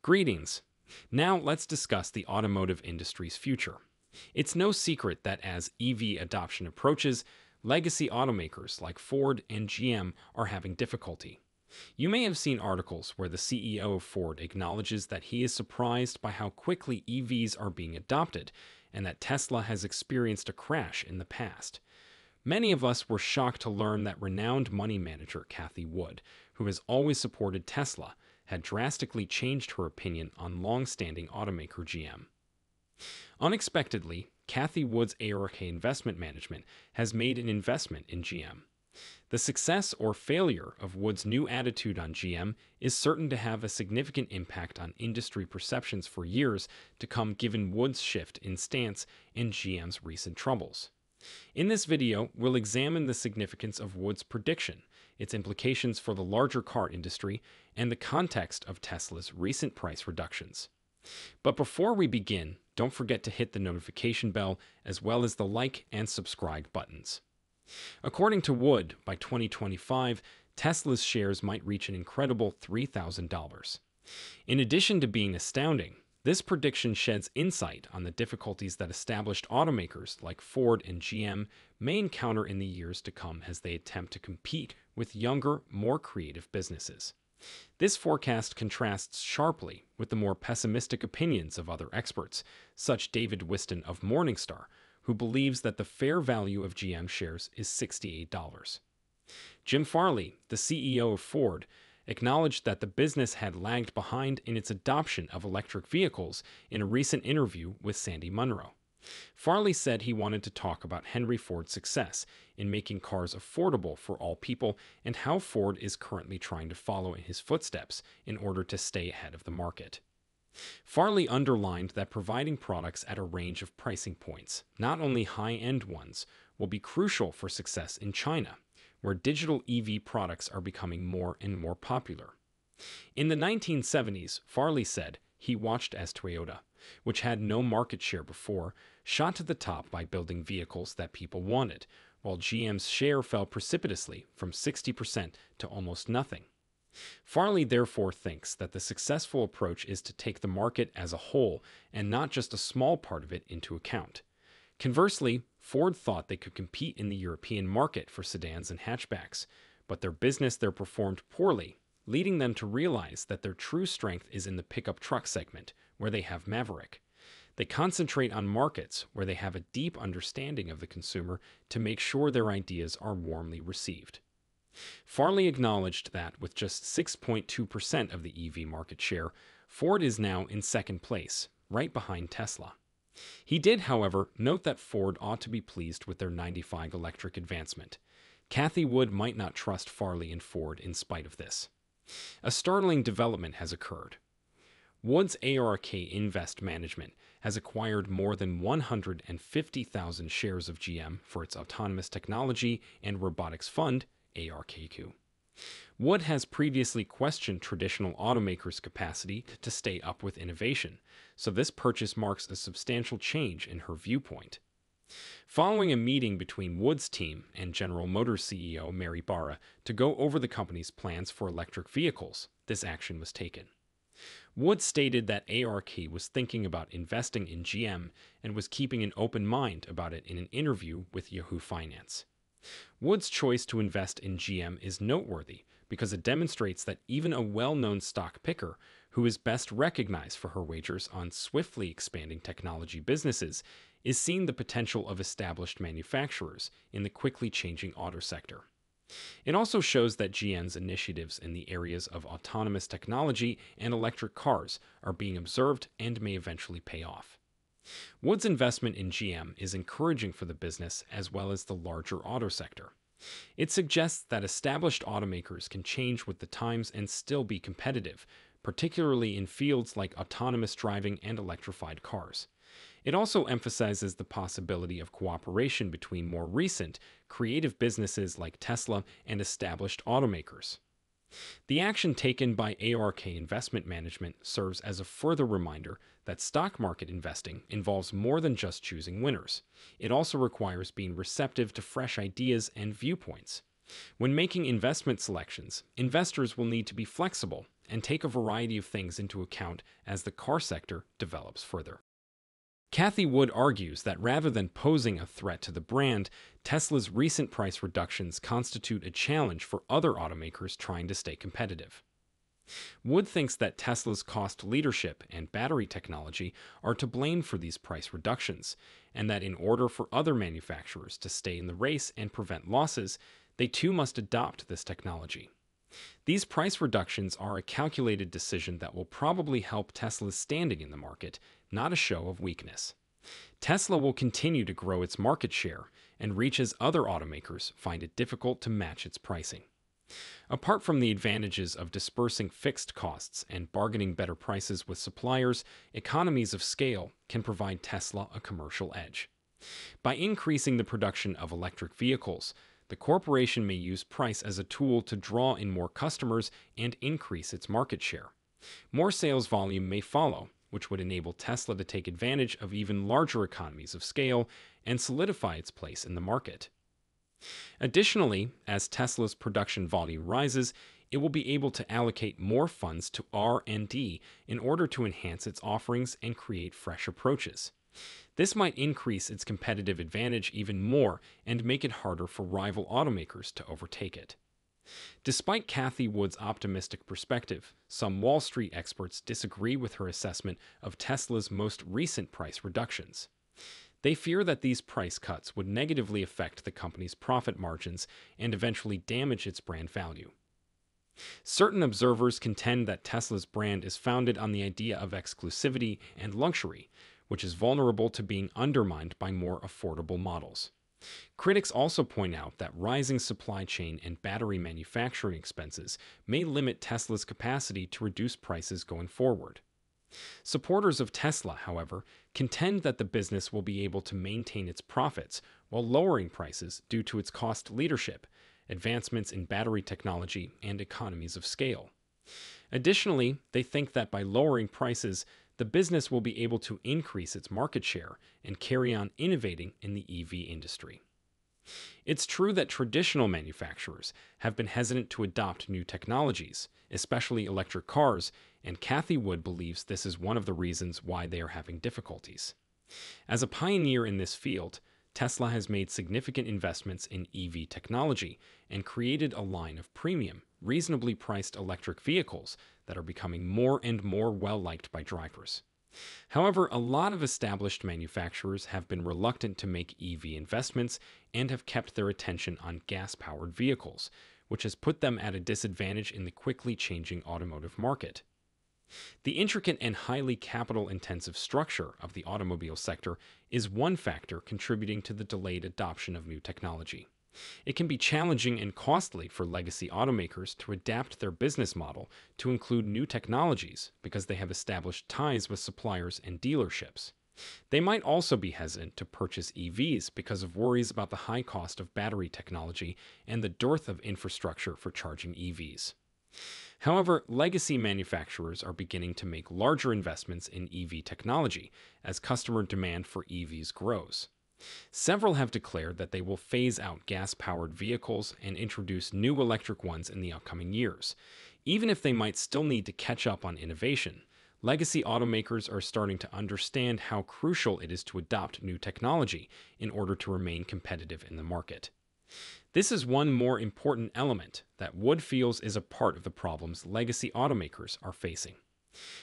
Greetings. Now let's discuss the automotive industry's future. It's no secret that as EV adoption approaches, legacy automakers like Ford and GM are having difficulty. You may have seen articles where the CEO of Ford acknowledges that he is surprised by how quickly EVs are being adopted and that Tesla has experienced a crash in the past. Many of us were shocked to learn that renowned money manager Cathie Wood, who has always supported Tesla, had drastically changed her opinion on long-standing automaker GM. Unexpectedly, Cathie Wood's ARK Investment Management has made an investment in GM. The success or failure of Wood's new attitude on GM is certain to have a significant impact on industry perceptions for years to come, given Wood's shift in stance and GM's recent troubles. In this video, we'll examine the significance of Wood's prediction, its implications for the larger car industry, and the context of Tesla's recent price reductions. But before we begin, don't forget to hit the notification bell as well as the like and subscribe buttons. According to Wood, by 2025, Tesla's shares might reach an incredible $3,000. In addition to being astounding, this prediction sheds insight on the difficulties that established automakers like Ford and GM may encounter in the years to come as they attempt to compete with younger, more creative businesses. This forecast contrasts sharply with the more pessimistic opinions of other experts, such David Whiston of Morningstar, who believes that the fair value of GM shares is $68. Jim Farley, the CEO of Ford, acknowledged that the business had lagged behind in its adoption of electric vehicles in a recent interview with Sandy Munro. Farley said he wanted to talk about Henry Ford's success in making cars affordable for all people and how Ford is currently trying to follow in his footsteps in order to stay ahead of the market. Farley underlined that providing products at a range of pricing points, not only high-end ones, will be crucial for success in China, where digital EV products are becoming more and more popular. In the 1970s, Farley said he watched as Toyota, which had no market share before, shot to the top by building vehicles that people wanted, while GM's share fell precipitously from 60% to almost nothing. Farley therefore thinks that the successful approach is to take the market as a whole and not just a small part of it into account. Conversely, Ford thought they could compete in the European market for sedans and hatchbacks, but their business there performed poorly, leading them to realize that their true strength is in the pickup truck segment, where they have Maverick. They concentrate on markets where they have a deep understanding of the consumer to make sure their ideas are warmly received. Farley acknowledged that with just 6.2% of the EV market share, Ford is now in second place, right behind Tesla. He did, however, note that Ford ought to be pleased with their 95 electric advancement. Cathie Wood might not trust Farley and Ford in spite of this. A startling development has occurred. Wood's ARK Invest Management has acquired more than 150,000 shares of GM for its autonomous technology and robotics fund, ARKQ. Wood has previously questioned traditional automakers' capacity to stay up with innovation, so this purchase marks a substantial change in her viewpoint. Following a meeting between Wood's team and General Motors CEO Mary Barra to go over the company's plans for electric vehicles, this action was taken. Wood stated that ARK was thinking about investing in GM and was keeping an open mind about it in an interview with Yahoo Finance. Wood's choice to invest in GM is noteworthy because it demonstrates that even a well-known stock picker, who is best recognized for her wagers on swiftly expanding technology businesses, is seeing the potential of established manufacturers in the quickly changing auto sector. It also shows that GM's initiatives in the areas of autonomous technology and electric cars are being observed and may eventually pay off. Wood's investment in GM is encouraging for the business as well as the larger auto sector. It suggests that established automakers can change with the times and still be competitive, particularly in fields like autonomous driving and electrified cars. It also emphasizes the possibility of cooperation between more recent, creative businesses like Tesla and established automakers. The action taken by ARK Investment Management serves as a further reminder that stock market investing involves more than just choosing winners. It also requires being receptive to fresh ideas and viewpoints. When making investment selections, investors will need to be flexible and take a variety of things into account as the car sector develops further. Cathie Wood argues that rather than posing a threat to the brand, Tesla's recent price reductions constitute a challenge for other automakers trying to stay competitive. Wood thinks that Tesla's cost leadership and battery technology are to blame for these price reductions, and that in order for other manufacturers to stay in the race and prevent losses, they too must adopt this technology. These price reductions are a calculated decision that will probably help Tesla's standing in the market, not a show of weakness. Tesla will continue to grow its market share and reach as other automakers find it difficult to match its pricing. Apart from the advantages of dispersing fixed costs and bargaining better prices with suppliers, economies of scale can provide Tesla a commercial edge. By increasing the production of electric vehicles, the corporation may use price as a tool to draw in more customers and increase its market share. More sales volume may follow, which would enable Tesla to take advantage of even larger economies of scale and solidify its place in the market. Additionally, as Tesla's production volume rises, it will be able to allocate more funds to R&D in order to enhance its offerings and create fresh approaches. This might increase its competitive advantage even more and make it harder for rival automakers to overtake it. Despite Cathie Wood's optimistic perspective, some Wall Street experts disagree with her assessment of Tesla's most recent price reductions. They fear that these price cuts would negatively affect the company's profit margins and eventually damage its brand value. Certain observers contend that Tesla's brand is founded on the idea of exclusivity and luxury, which is vulnerable to being undermined by more affordable models. Critics also point out that rising supply chain and battery manufacturing expenses may limit Tesla's capacity to reduce prices going forward. Supporters of Tesla, however, contend that the business will be able to maintain its profits while lowering prices due to its cost leadership, advancements in battery technology, and economies of scale. Additionally, they think that by lowering prices, the business will be able to increase its market share and carry on innovating in the EV industry. It's true that traditional manufacturers have been hesitant to adopt new technologies, especially electric cars, and Cathie Wood believes this is one of the reasons why they are having difficulties. As a pioneer in this field, Tesla has made significant investments in EV technology and created a line of premium, reasonably priced electric vehicles that are becoming more and more well-liked by drivers. However, a lot of established manufacturers have been reluctant to make EV investments and have kept their attention on gas-powered vehicles, which has put them at a disadvantage in the quickly changing automotive market. The intricate and highly capital-intensive structure of the automobile sector is one factor contributing to the delayed adoption of new technology. It can be challenging and costly for legacy automakers to adapt their business model to include new technologies because they have established ties with suppliers and dealerships. They might also be hesitant to purchase EVs because of worries about the high cost of battery technology and the dearth of infrastructure for charging EVs. However, legacy manufacturers are beginning to make larger investments in EV technology as customer demand for EVs grows. Several have declared that they will phase out gas-powered vehicles and introduce new electric ones in the upcoming years. Even if they might still need to catch up on innovation, legacy automakers are starting to understand how crucial it is to adopt new technology in order to remain competitive in the market. This is one more important element that Wood feels is a part of the problems legacy automakers are facing.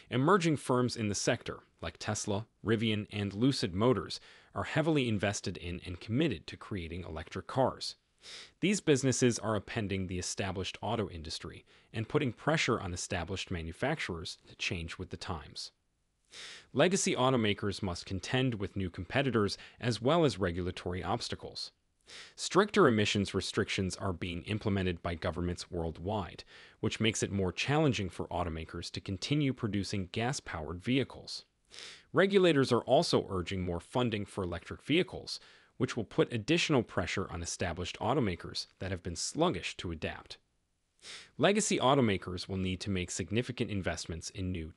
Emerging firms in the sector, like Tesla, Rivian, and Lucid Motors, are heavily invested in and committed to creating electric cars. These businesses are upending the established auto industry and putting pressure on established manufacturers to change with the times. Legacy automakers must contend with new competitors as well as regulatory obstacles. Stricter emissions restrictions are being implemented by governments worldwide, which makes it more challenging for automakers to continue producing gas-powered vehicles. Regulators are also urging more funding for electric vehicles, which will put additional pressure on established automakers that have been sluggish to adapt. Legacy automakers will need to make significant investments in new